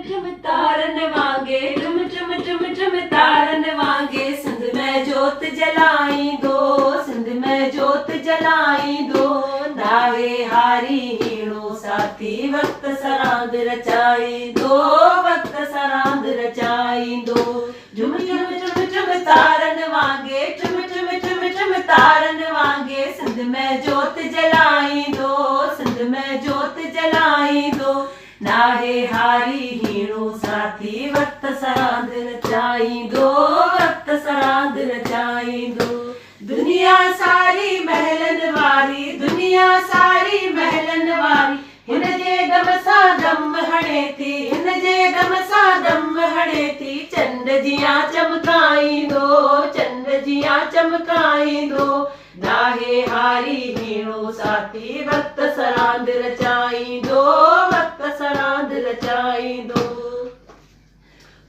ठुम तारन वांगे ठुम ठुम ठुम ठुम तारन वांगे सिंध में जोत जलाई दो सिंध में जोत जलाई दो नाहे हारी हीणो साथी वक्त सरांद रचाई दो वक्त सरांद रचाई दो झुम झुम झुम झुम तारन वांगे ठुम ठुम ठुम ठुम तारन वांगे सिंध में जोत जलाई दो सिंध में जोत जलाई दो नाहे हारी हीणो साथी वक्त सरांद रचाई दो वक्त सरांद रचाई दो दुनिया सारी महलन वारी दुनिया सारी महलन वारी हिन जे दम सां दम हणे थी हिन जे दम सां दम हणे थी चंड जियां चमकाईंदो चंड जियां चमकाईंदो नाहे हारी हीणो साथी वक्त सरांद रचाईंदो वक्त सरांद रचाईंदो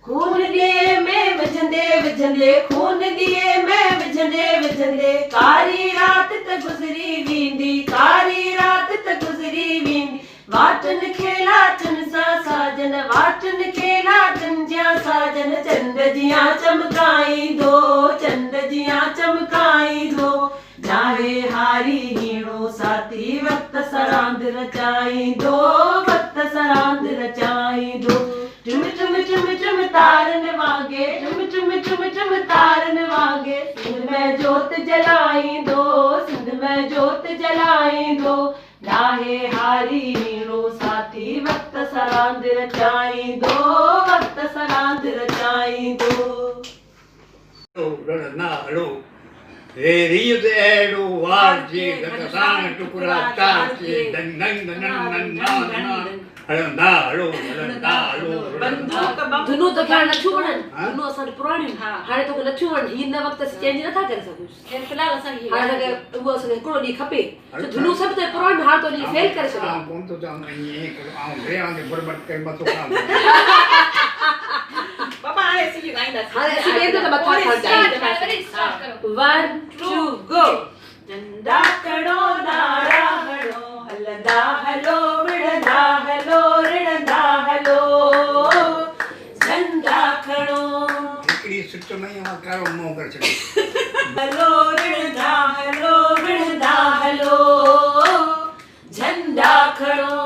खून दिए में विझंदे विझंदे खून दिए में विझंदे विझंदे कारी रात त गुज़री वेंदी कारी रात त गुज़री वेंदी वाटन खेलाटन सां साजन वाटन खेलाटन ज्यां साजन चंड जियां चमकाईंदो चंड जियां चमकाईंदो नाहे हारी हीणो साथी वक्त सरांद रचाईंदो वक्त सरांद रचाईंदो ठुम ठुम ठुम ठुम तारन वांगे ठुम ठुम ठुम ठुम तारन वांगे सिंध में जोत जलाईंदो सिंध में जोत जलाईंदो नाहे हारी हीणो साथी वक्त सरांद रचाईंदो वक्त सरांद रचाईंदो रे रीत एडो वारजे गतसान टुकड़ा ताचे दन दन दन दन हलंदा हलो बंदूक दुनो तो क्या नथु वणन दुनो असां पुराणी हाणे तो नथु वण हिन वक्त चेंज नथा करे सघूं फिलहाल असां हाणे उहो असां हिकिड़ो ॾींहुं खपे दुनो सभु त पुराणी हाणे तो ॾींहुं फेल करे सघूं कोन तो जान ये आऊं रे आंदे बरबत के मथो काम पापा हाणे सी गाइंदा हाणे सी वेंदो त मथो खण 1 2 गो झंडा खड़ो नारा हड़ो हलंदा हलो विड़ंदा हलो रिड़ंदा हलो झंडा खड़ो हिकड़ी सुट में कारो मुंह कर छॾे हलो रिड़ंदा हलो विड़ंदा हलो झंडा खड़ो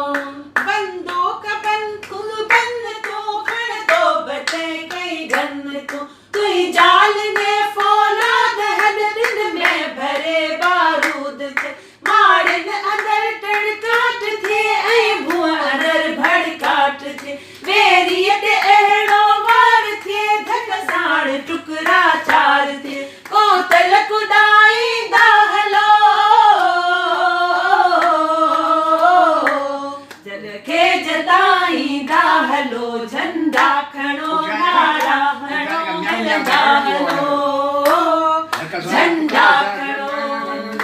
बंदूक बंदूक बंद तो खण तो बचे कई गन तो तुई जाल में फौलाद हद दिन में भरे बारूद थे मारन अंदर टड़काट थे ऐं भूअ अंदर भड़काट थे वेरियत अहिड़ो वार थे धक साण टुकड़ा चार थे कोतल कुदाईंदा हलो जल खे जताईंदा हलो झंडा खणो नारा हणो हलंदा हलो झंडा खणो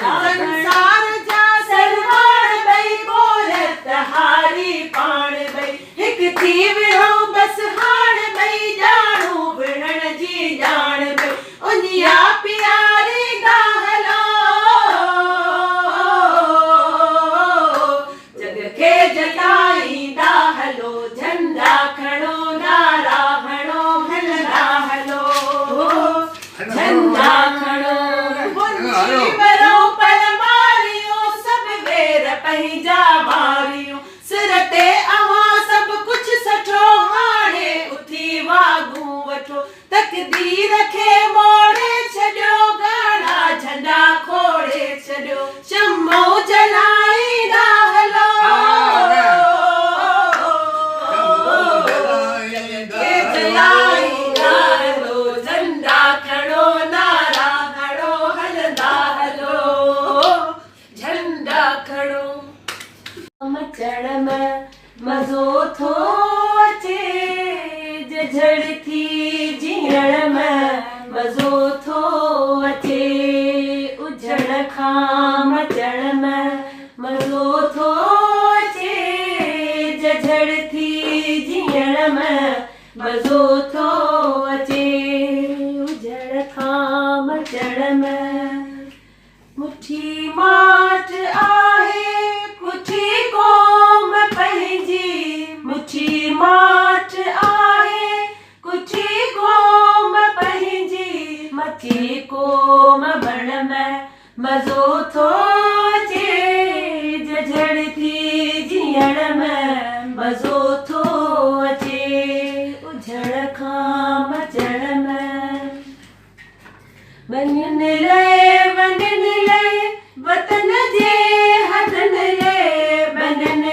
संसार जा सरवाण भई बोलत हारी पाण भई हिक थी विढ़ो बस हाण भई ॼाणू विढ़ण जी ॼाण भई उनिया प्यारींदा हलो जग खे जताईंदा हलो झंडा खणो नारा हणो हलंदा हलो झंडा खणो पंहिंजा मारियो सिर ते अवां सभु कुझु सठो हाणे उथी वागूं वठो तकदीर खे मोड़े छॾियो गाढ़ा झंडा खोड़े छॾियो शम्मो जलाईंदा हलो जलाईंदा हलो झंडा खड़ो नारा हड़ो हलंदा हलो झंडा खड़ो मचड़ में मज़ो थो अचे जझड़ थी जीअण में मज़ो थो अचे उजड़ खां मचड़ में मज़ो थो अचे जझड़ थी जीअण में मज़ो थो अचे उजड़ खां मचड़ में मुट्ठी माट आहे कुठी कोम पंहिंजी मुट्ठी माट मज़ो थो अचे झड़ थी जीअण में मज़ो थो अचे उजड़ खां मचण में वञण लाइ वतन जे हदन लाइ वञण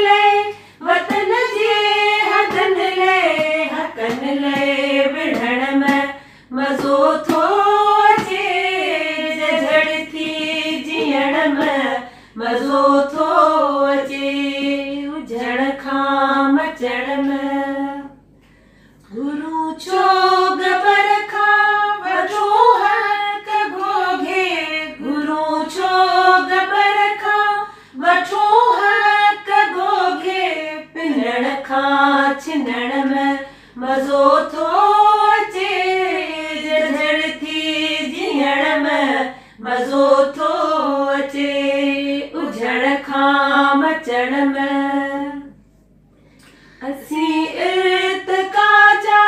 लाइ वतन जे हदन लाइ हकन लाइ विढ़ण में मज़ो थो अचे झड़ थी जीअण में मज़ो थो अचे उजड़ खां मचण में गुरु छो गबर खां वठो हक घोघे गुरु छो गबर खां वठो हक घोघे पिनण खां छिनण में मज़ो थो अचे झड़ थी जीअण में मज़ो थो अचे उजड़ खां मचण में असीं इर्तिका जा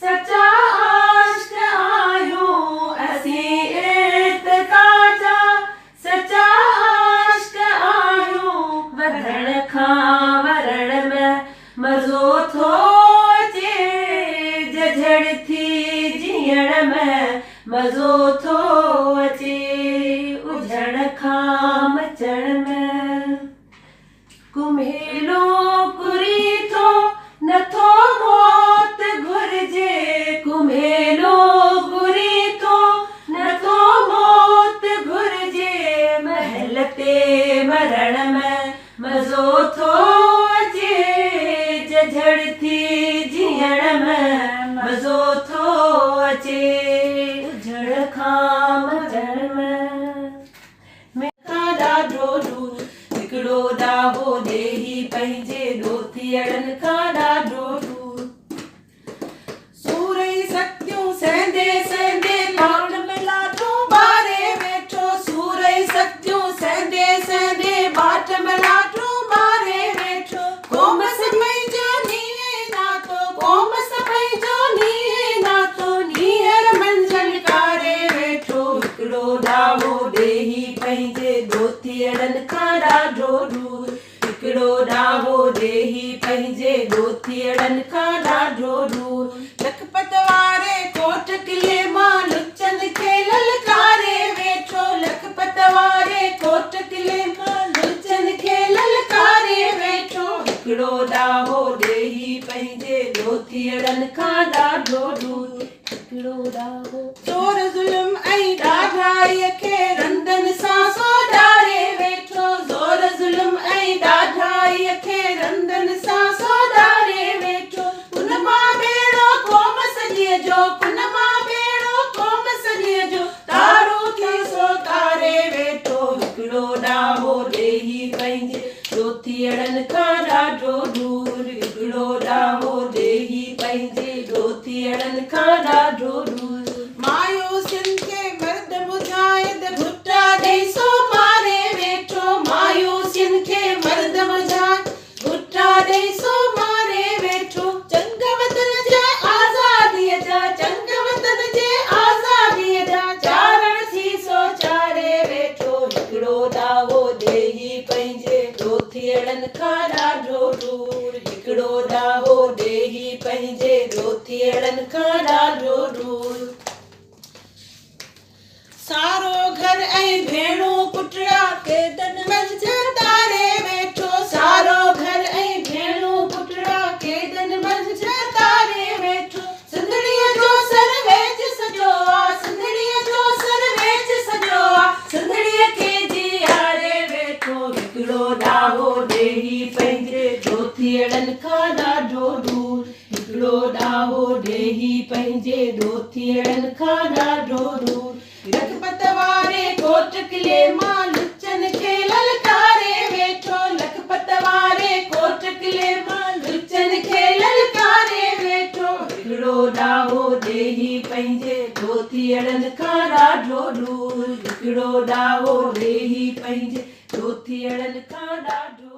सचा आशिक़ आहियूं असीं इर्तिका जा सचा आशिक़ आहियूं वधण खां वरण में मज़ो थो अचे झड़ थी जीअण में मज़ो थो अचे उजड़ खां मचण में कुम्हेलो कुरी थो नथो मौत घुरिजे कुम्हेलो कुरी थो नथो मौत घुरिजे महल ते मरण में मज़ो थो अचे झड़ थी जीअण में मज़ो थो अचे उजड़ खां मचण में ॾाढो दूर हिकिड़ो ॾाहो ॾेही पंहिंजे ॾोथियड़नि खां ॾाढो दूर सूरई सतियूं सहंदे सहंदे बाट में लाठो ॿारे वेठो सूरई सतियूं सहंदे सहंदे बाट में लाठो ॿारे वेठो कोमस पंहिंजो नीहे नातो कोमस पंहिंजो नीहे नातो नीहर मंझंदि कारे वेठो हिकिड़ो ॾाहो ॾेही पंहिंजे ॾोथियड़नि खां ॾाढो दूर हिकिड़ो ॾाहो ॾेही पंहिंजे ॾोथियड़नि खां ॾाढो दूर लखपत वारे कोट किले मां लुचनि खे ललकारे वेठो लखपत वारे कोट किले मां लुचनि खे ललकारे वेठो हिकिड़ो ॾाहो ॾेही पंहिंजे ॾोथियड़नि खां ॾाढो दूर हिकिड़ो ॾाहो चोर ज़ुल्म ऐं ॾाढाईअ खे रंदनि सां सोधारे वेठो ज़ोर ज़ुल्म ऐं ॾाढाईअ खे रंदनि सां सोधारे वेठो कुन मां बेड़ो क़ौम सॼीअ जो कुन मां बेड़ो क़ौम सॼीअ जो तारो खे सोकारे वेठो हिकिड़ो ॾाहो ॾेही पंहिंजे ॾोथियड़नि खां ॾाढो दूर हिकिड़ो ॾाहो ॾेही पंहिंजे ॾोथियड़नि खां ॾाढो दूर मायूसियुनि खे मर्द मुजाहिद घुटा ॾेई सो मारे वेठो मायूसियुनि खे मर्द मुजाहिद घुटा ॾेई सो मारे वेठो चंग वतन जे आज़ादीअ जा चंग वतन जे आज़ादीअ जा चारण थी सो चारे वेठो हिकिड़ो ॾाहो ॾेही पंहिंजे ॾोथियड़नि खां ॾाढो दूर हिकिड़ो ॾाहो ॾेही पंहिंजे ॾोथियड़नि खां ॾाढो दूर सारो घर ऐं भेणूं पुटड़ा केदन मंझि तारे वेठो सारो घर ऐं भेणूं पुटड़ा केदन मंझि तारे वेठो सिंधड़ीअ जो सर वेच सॼो आहे सिंधड़ीअ जो सर वेच सॼो आहे सिंधड़ीअ खे जीआरे वेठो हिकिड़ो ॾाहो ॾेही पंहिंजे ॾोथियड़नि खां ॾाढो दूर हिकिड़ो ॾाहो ॾेही पंहिंजे ॾोथियड़नि खां ॾाढो दूर लखपत वारे कोट किले मां लुचनि खे ललकारे वेठो लखपत वारे कोट किले मां लुचनि खे ललकारे वेठो हिकिड़ो ॾाहो ॾेही पंहिंजे ॾोथियड़नि खां ॾाढो दूर हिकिड़ो ॾाहो ॾेही पंहिंजे ॾोथियड़नि खां ॾाढो